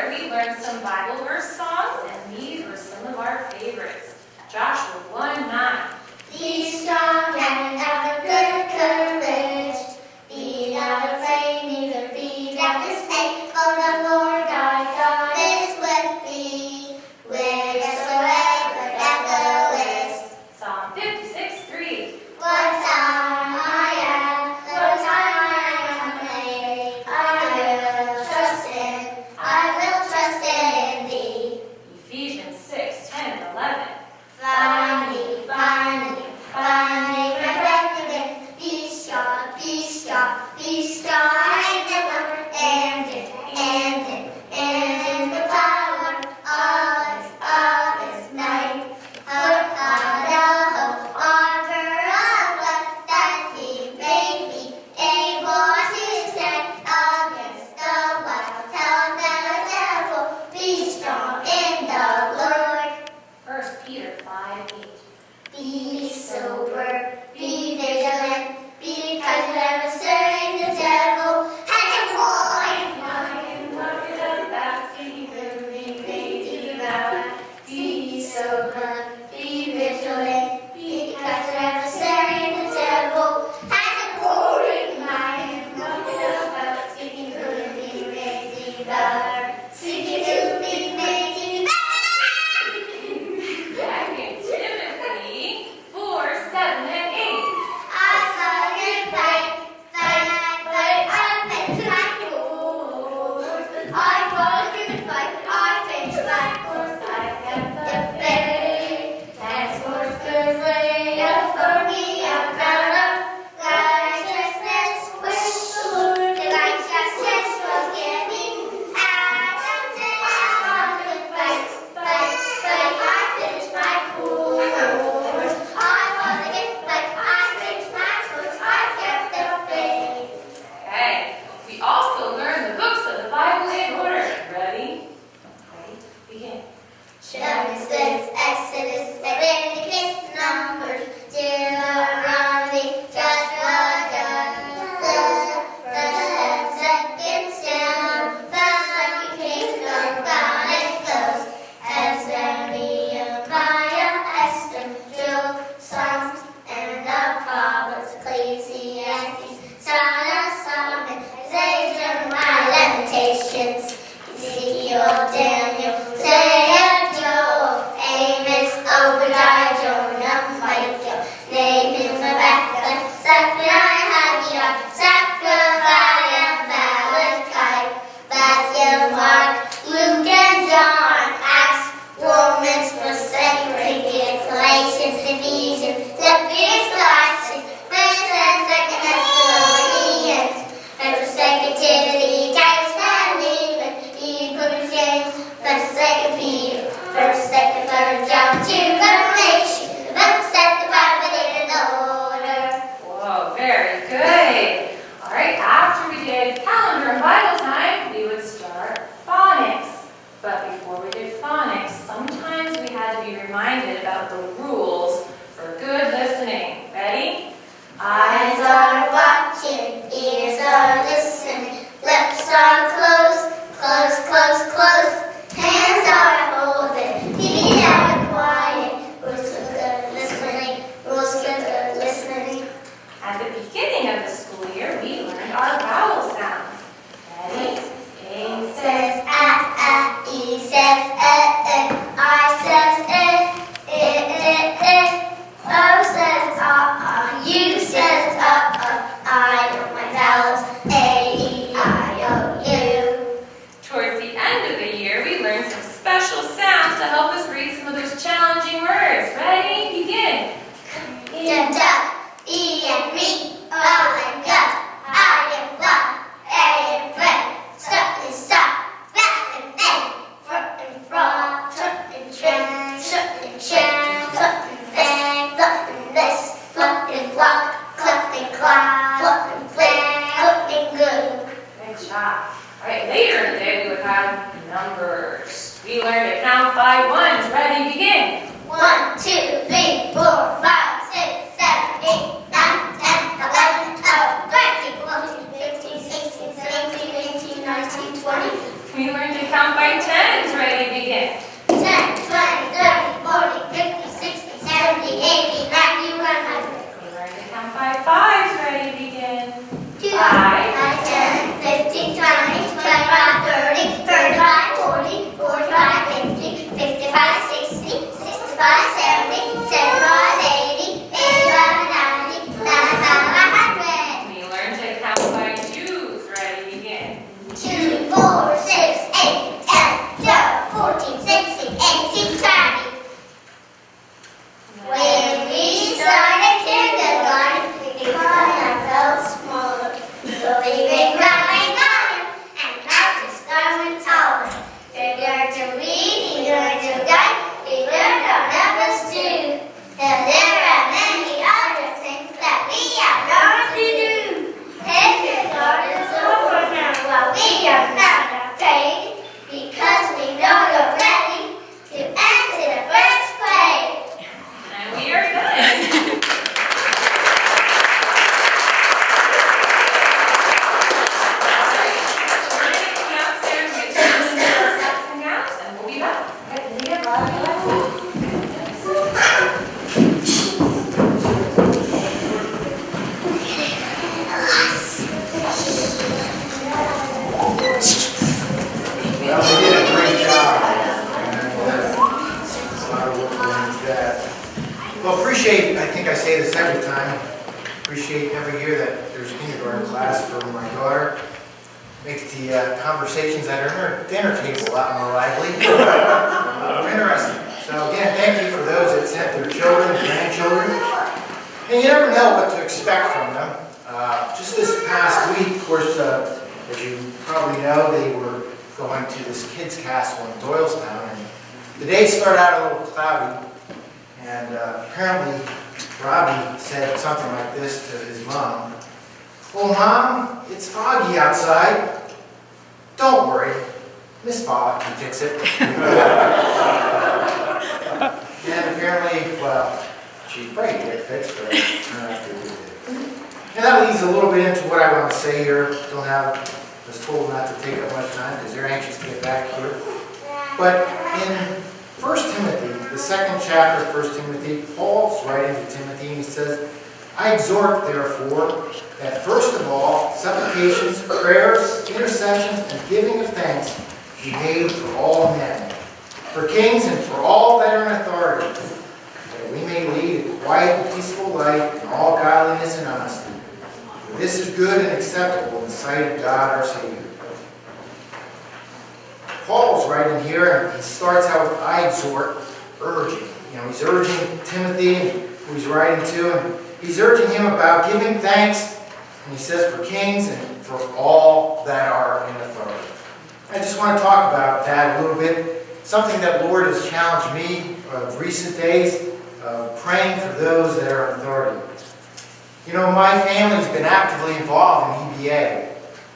year, we learned some Bible verse songs, and these were some of our favorites. Joshua 1:9. Be strong and of a good courage. Be not afraid, neither be thou dismayed. For the Lord thy God is with thee, whithersoever thou goest. Psalm 56:3. What time I am, what time I am made. I will trust in thee. Ephesians 6:10 and 11. Find me, find me, find me, my brethren. Be strong, be strong, be strong. And in the power of his might. Put on the whole armor of God, that he may be able to stand against the wiles of the devil. Be strong in the Lord. 1 Peter 5:8. Be sober, be vigilant, because the adversary, the devil, has a warring mind. Be sober, be vigilant, because the adversary, the devil, has a warring mind. Seeking to be made devour, seeking to be made devour. 2 Timothy 4:7 and 8. I fought a good fight, I finished my course. I fought a good fight, I finished my course. I kept the faith, and scorchers lay up for me a crown of righteousness, which the Lord the righteousness will give me. Adam said, I fought a good fight, I finished my course. I fought a good fight, I finished my course. I kept the faith. Okay. We also learned the books of the Bible in order. Ready? Okay. Begin. Genesis, Exodus, Leviticus, Numbers, Deuteronomy, Joshua, Judges, the second Samuel, the second Kings, the Chronicles, Ezra, Nehemiah, Esther, Job, Psalms, and the Proverbs, Ecclesiastes, Song of Solomon, Isaiah, Jeremiah, Lamentations, Ezekiel, Daniel, Isaiah, Joel, Amos, Obadiah, Jonah, Micah, Nahum, Habakkuk, Zephaniah, Haggai, Zechariah, Malachi, Matthew, Mark, Luke, and John, Acts, Romans, 1 Corinthians, Galatians, Ephesians, Philippians, Colossians, 1 2 Thessalonians, 1 Timothy, Titus, Philemon, Hebrews, James, 1 Peter, 1 3 John, 2 Revelation, the book set the Bible in order. Whoa, very good. All right, after we did calendar and Bible time, we would start phonics. But before we did phonics, sometimes we had to be reminded about the rules for good listening. Ready? Eyes are watching, ears are listening, lips are closed, close. Hands are holding, feet are quiet. Rules for good listening, rules for good listening. At the beginning of the school year, we learned our vowel sounds. Ready? A Says E says I says O says U says I know my vowels, A, E, I, O, U. Towards the end of the year, we learned some special sounds to help us read some of those challenging words. Ready? Begin. E and duck, E and me, O and duck, I and block, A and bread, stop and stop, back and bang, front and frog, truck and train, shut and chain, cluck and bang, cluck and this, cluck and block, cluck and clock, cluck and flang, cluck and good. Good job. All right, later in the day, we would have numbers. We learned to count by ones. Ready? Begin. 1, 2, 3, 4, 5, 6, 7, 8, 9, 10, 11, 12, 13, 14, 15, 16, 17, 18, 19, 20. We learned to count count by tens. Ready, begin. 10, 20, 30, 40, 50, 60, 70, 80, 90, 100. You learn to count by fives. Ready, begin. 2, 5, 5, 10, 15, 20, 25, 30, 35, 40, 45, 50, 55, 60, 65, 70, 75, 80, 85, 90, 95, 100. we learn to count by twos. Ready, begin. 2, 4, 6, 8, 10, 12, 14, 16, 18, 20. When we started kindergarten, we felt smaller. So we been growing older, and now just growing taller. We learned to read, we learned to write, we learned our numbers too. And there are many other things that we have learned to do. Kindergarten's over now, but we are not afraid, because we know you're ready to enter the first grade. And we are done. Well, they did a great job. And a lot of work went into that. Well, appreciate, I think I say this every time, appreciate every year that there's a kindergarten class for my daughter. Makes the conversations at her dinner table a lot more lively, a lot more interesting. So again, thank you for those that sent their children, grandchildren. And you never know what to expect from them. Just this past week, of course, as you probably know, they were going to this kids' castle in Doylestown, and the day started out a little cloudy, and apparently Robbie said something like this to his mom. "Well, Mom, it's foggy outside." "Don't worry, Miss Fogg can fix it." And apparently, well, she prayed to get it fixed, but not after we did. And that leads a little bit into what I want to say here. Was told not to take up much time because they're anxious to get back here. But in 1 Timothy, the second chapter of 1 Timothy, Paul's writing to Timothy, and he says, "I exhort, therefore, that first of all, supplications, prayers, intercessions, and giving of thanks be made for all men, for kings and for all that are in authority, that we may lead a quiet and peaceful life in all godliness and honesty. For this is good and acceptable in the sight of God our Savior." Paul's writing here, and he starts out with "I exhort," urging. He's urging Timothy, who he's writing to, and he's urging him about giving thanks, and he says for kings and for all that are in authority. I just want to talk about that a little bit. Something that Lord has challenged me of recent days, praying for those that are in authority. My family's been actively involved in EBA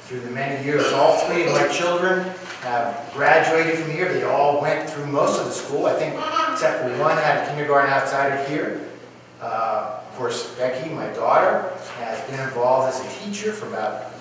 through the many years. All three of my children have graduated from here. They all went through most of the school. I think except for one had a kindergarten outside of here. Of course, Becky, my daughter, has been involved as a teacher for about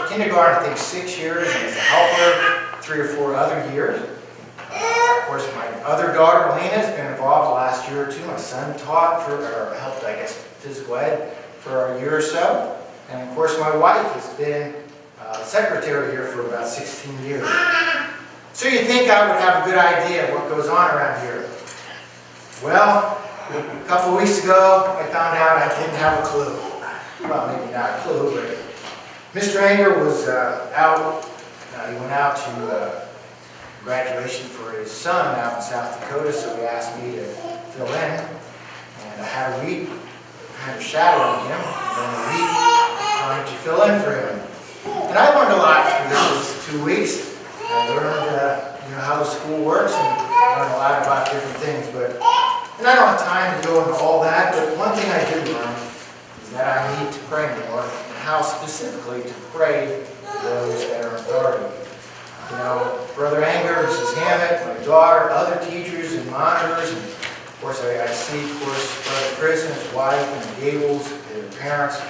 kindergarten, I think 6 years, and as a helper 3 or 4 other years. Of course, my other daughter, Lena, has been involved the last year or two. My son taught or helped, I guess, physical ed for a year or so. And of course, my wife has been secretary here for about 16 years. So you'd think I would have a good idea of what goes on around here. Well, a couple weeks ago, I found out I didn't have a clue. Well, maybe not a clue, but Mr. Anger was out. He went out to graduation for his son out in South Dakota, so he asked me to fill in. And I had a week kind of shadowing him, and then a week trying to fill in for him. And I learned a lot through those 2 weeks. I learned how the school works and learned a lot about different things. And I don't have time to go into all that, but one thing I did learn is that I need to pray more, and how specifically to pray for those that are in authority. Brother Anger, Mrs. Hammett, my daughter, other teachers and monitors, and of course I see, Brother Chris and his wife and the Gables, their parents,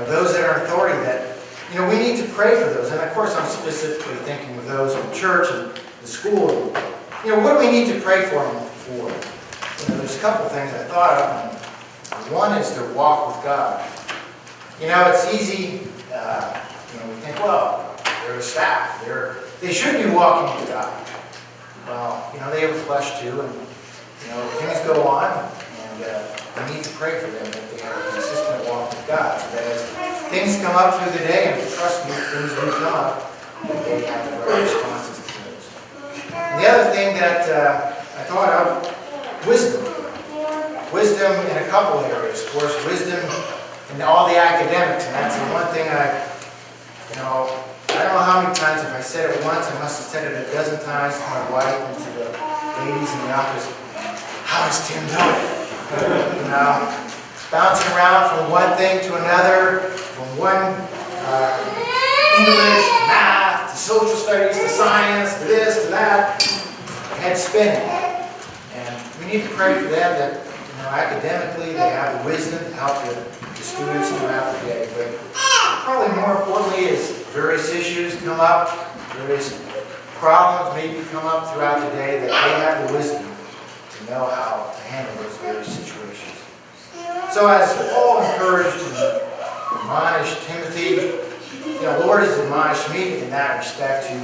those that are in authority that we need to pray for those. And of course, I'm specifically thinking of those in church and the school. What do we need to pray for them for? There's a couple things I thought of. One is their walk with God. It's easy, we think, well, they're the staff. They should be walking with God. Well, they have a flesh too, and, things go on, and we need to pray for them that they have a consistent walk with God. So that as things come up through the day, and trust me, things do come up, that they have the right responses to those. And the other thing that I thought of, wisdom. Wisdom in a couple areas. Of course, wisdom in all the academics, and that's the one thing I don't know how many times, if I said it once, I must have said it a dozen times to my wife and to the ladies in the office. How is Tim doing? Bouncing around from one thing to another, from one English to math to social studies to science to this to that, head spinning. And we need to pray for them that academically they have the wisdom to help the students throughout the day. But probably more importantly is various issues come up, various problems maybe come up throughout the day, that they have the wisdom to know how to handle those various situations. So as Paul encouraged and admonished Timothy, the Lord has admonished me in that respect to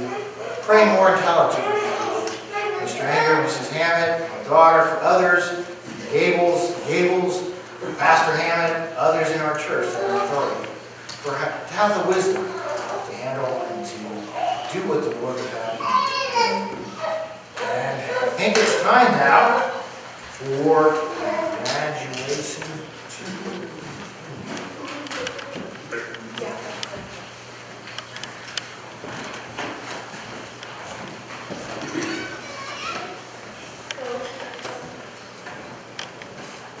pray more intelligently. Mr. Anger, Mrs. Hammond, my daughter, for others, Gables, Pastor Hammond, others in our church that are authority, to have the wisdom to handle and to do what the Lord would have them do. And I think it's time now for graduation.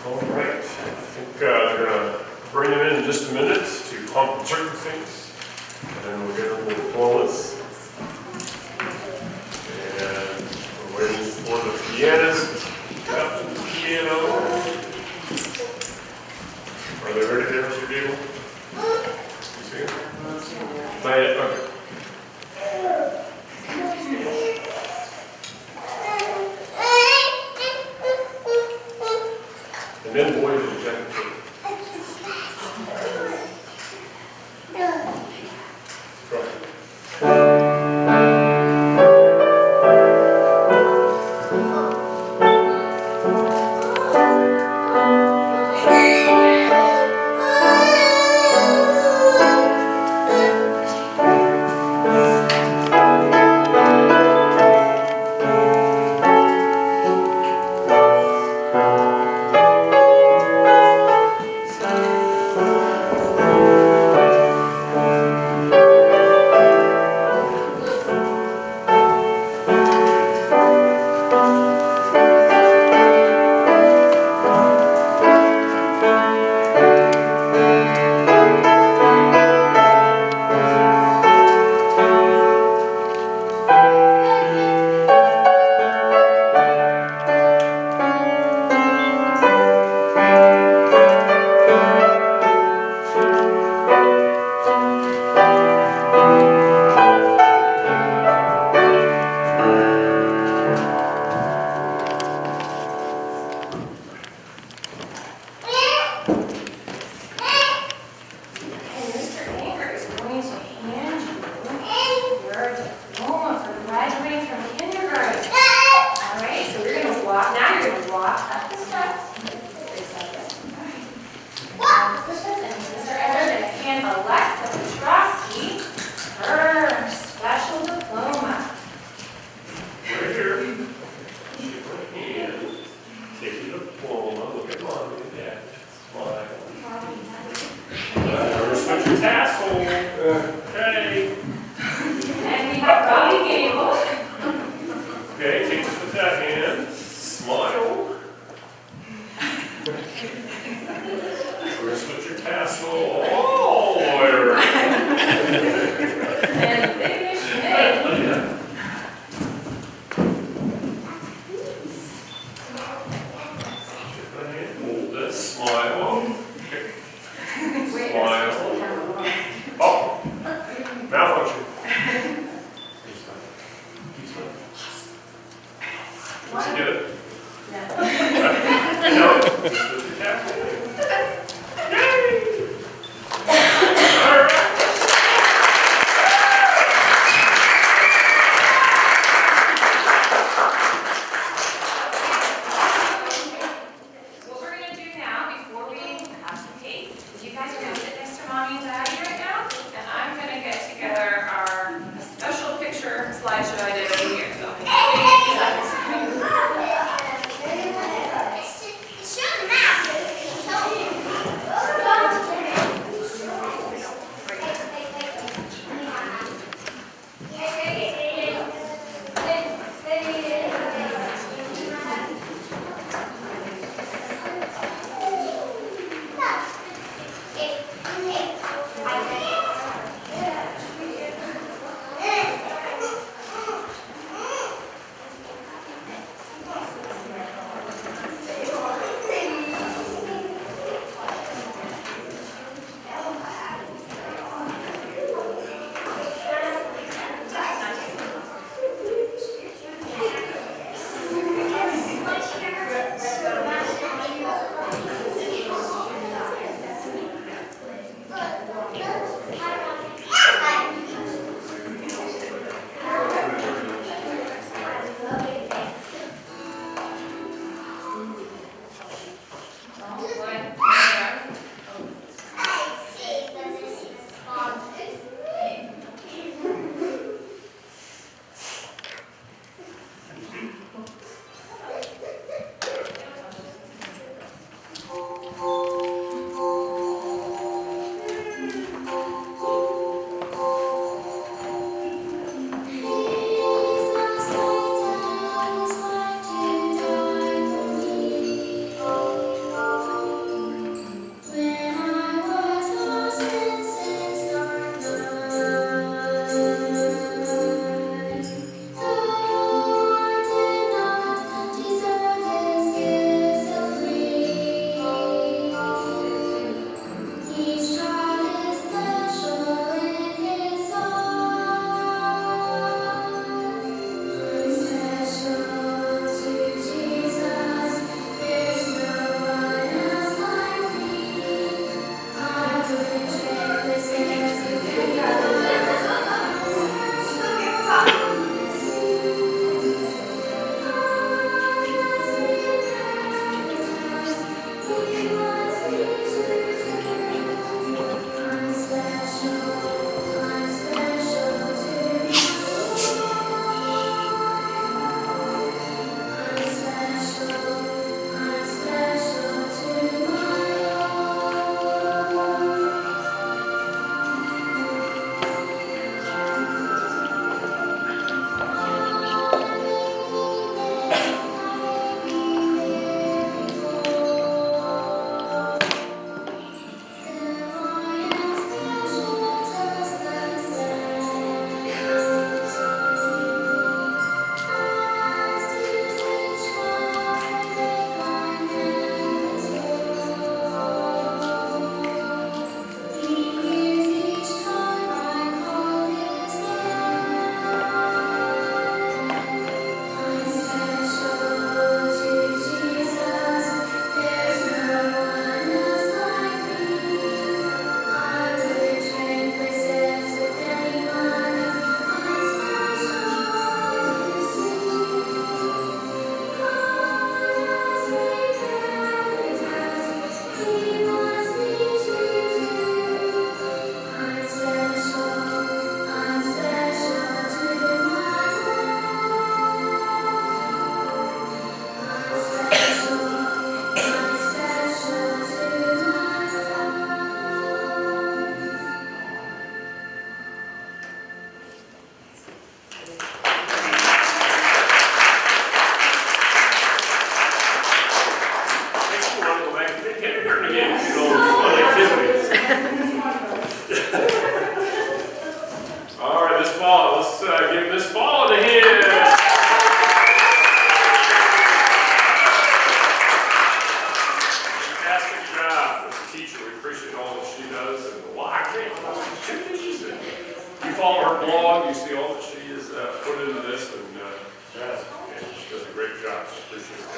All right. I think they're going to bring him in just a minute to pump certain things. And then we'll get a little diplomas. And we're waiting for the pianist to pick up the piano. Are they ready there, Mr. Gable? You see him? Not yet? Okay. And then boys will check it. We're going to switch your tassel all the way around. Did you get it? No. No. Just the cap.